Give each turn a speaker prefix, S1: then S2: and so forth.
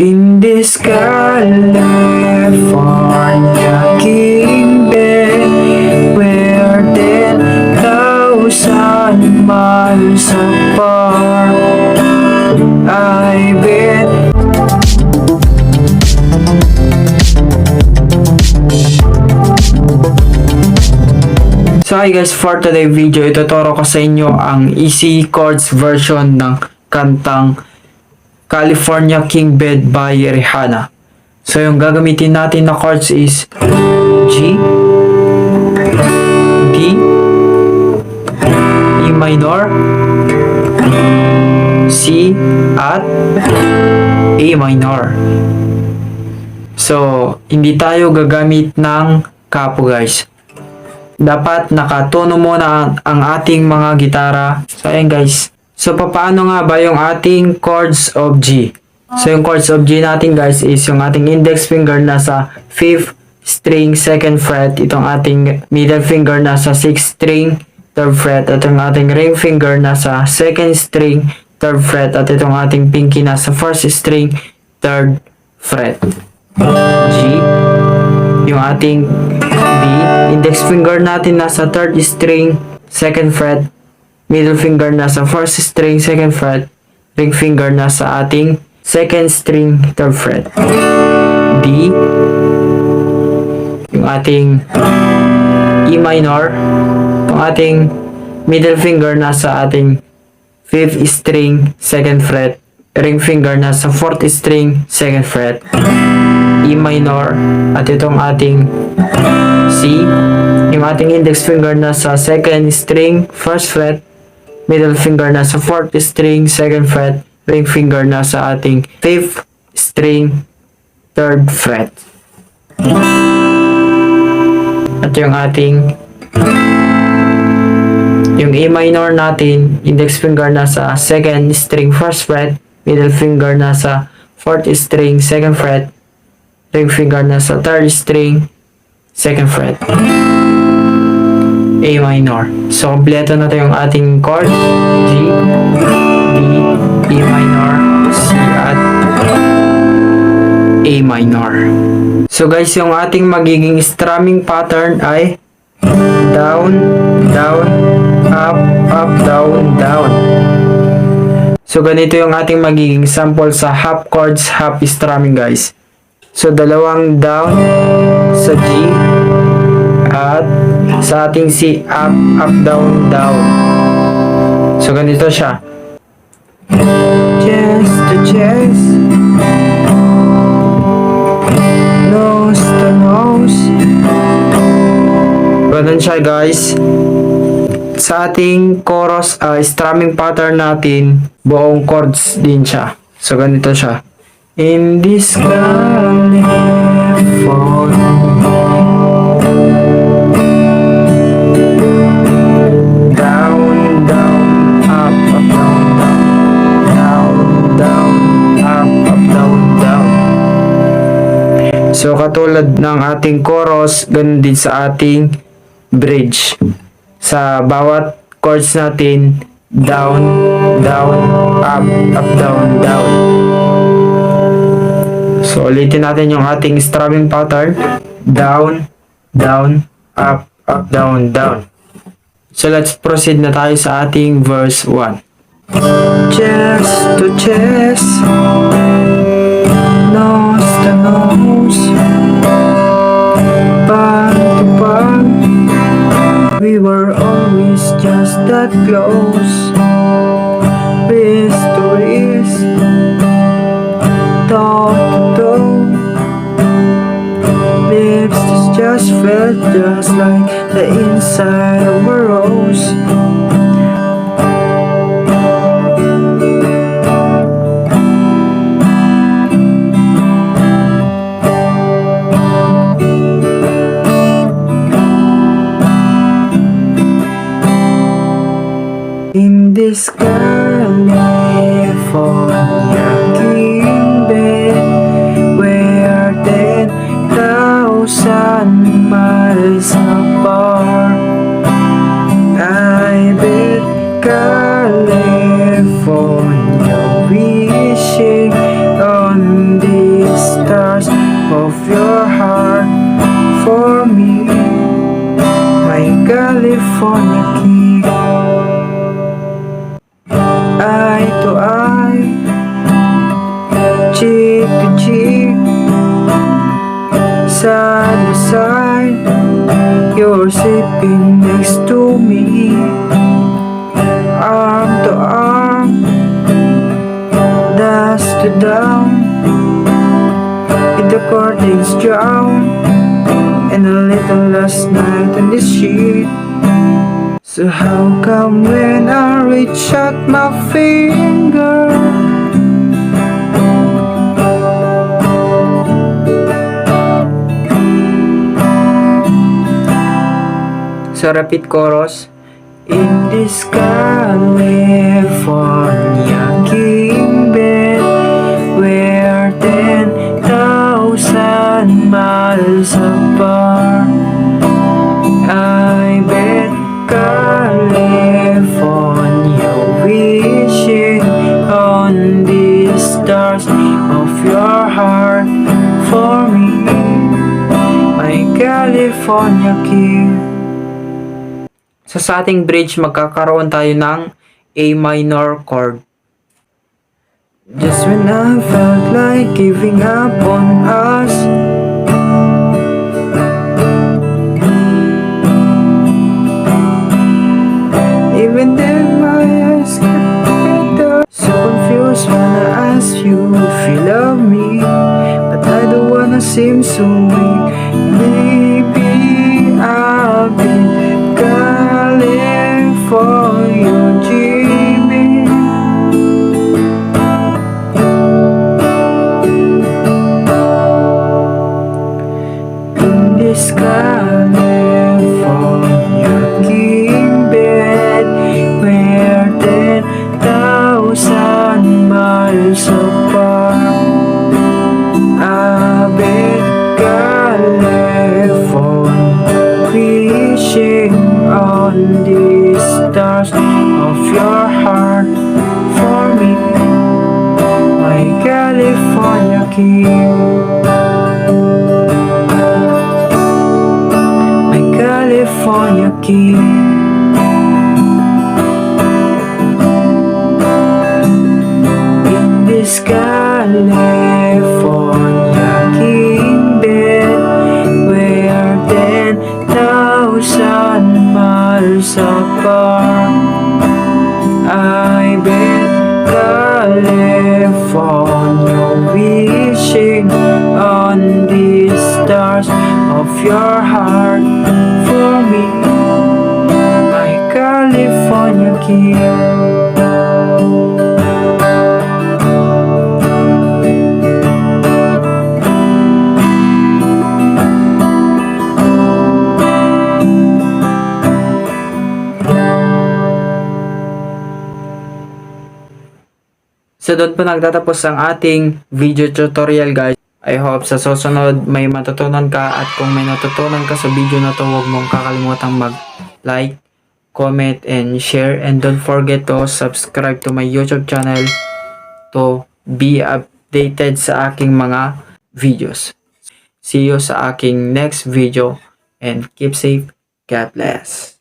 S1: In this California king bed, where 10,000 miles apart, I bet. So hi guys, for today video, ituturo ko sa inyo ang easy chords version ng kantang California King Bed by Rihanna. So yung gagamitin natin na chords is G, D, E minor, C, at A minor. So hindi tayo gagamit ng capo guys. Dapat nakatono muna ang ating mga gitara. So ayan guys. So paano nga ba yung ating chords of G? So yung chords of G natin guys is yung ating index finger nasa 5th string 2nd fret. Itong ating middle finger nasa 6th string 3rd fret. At yung ating ring finger nasa 2nd string 3rd fret. At itong ating pinky nasa 1st string 3rd fret. G. Yung ating D, index finger natin nasa 3rd string 2nd fret, middle finger nasa 1st string 2nd fret, ring finger nasa ating 2nd string 3rd fret. D, yung ating E minor, yung ating middle finger nasa ating 5th string 2nd fret, ring finger nasa 4th string 2nd fret, E minor, at itong ating C, yung ating index finger nasa 2nd string 1st fret, middle finger nasa 4th string 2nd fret, ring finger nasa ating 5th string 3rd fret. At yung ating yung A minor natin, index finger nasa 2nd string 1st fret, middle finger nasa 4th string 2nd fret, ring finger nasa 3rd string 2nd fret. A minor. So, kompleto na yung ating chord. G, D, E minor, C, at A minor. So guys, yung ating magiging strumming pattern ay down, down, up, up, down, down. So ganito yung ating magiging sample sa half chords, half strumming guys. So dalawang down sa G at sa ating C, up, up, down, down. So ganito siya. Chest to chest, nose to nose. Ganun siya guys. Sa ating chorus, strumming pattern natin, buong chords din siya. So ganito siya. In this California, down, down, up, up, down, down, down, down, up, up, down, down. So katulad ng ating chorus, ganun din sa ating bridge. Sa bawat chords natin, down, down, up, up, down, down. So, ulitin natin yung ating strumming pattern. Down, down, up, up, down, down. So, let's proceed na tayo sa ating verse 1. Chest to chest, nose to nose, palm to palm, we were always just that close. Wrist to wrist, toe to toe, lips just felt just like the inside of a rose. In this California king bed, where 10,000 miles apart, I cheek to cheek, side by side. You're sleeping next to me, arm to arm, dust to down, with the curtains drown, and a little last night on this sheet. So how come when I reach out my finger, so repeat chorus. In this California king bed, we're 10,000 miles apart. I bet California wishing on the stars of your heart for me, my California king. So sa ating bridge, magkakaroon tayo ng A minor chord. Just when I felt like giving up on us, even then my eyes kept better. So confused when I asked you if you love me, but I don't wanna seem so weak. Maybe I'll be calling for you, dreaming. In this California king bed, we're 10,000 miles apart. I bet California wishing on the stars of your heart for me, my California king, my California king. In this California king bed, we're 10,000 miles apart. I bet California wishing on the stars of your heart for me, my California king. So doon po nagtatapos ang ating video tutorial, guys. I hope sa susunod may matutunan ka, at kung may natutunan ka sa video na to, huwag mong kakalimutang mag-like, comment, and share. And don't forget to subscribe to my YouTube channel to be updated sa aking mga videos. See you sa aking next video, and keep safe. God bless.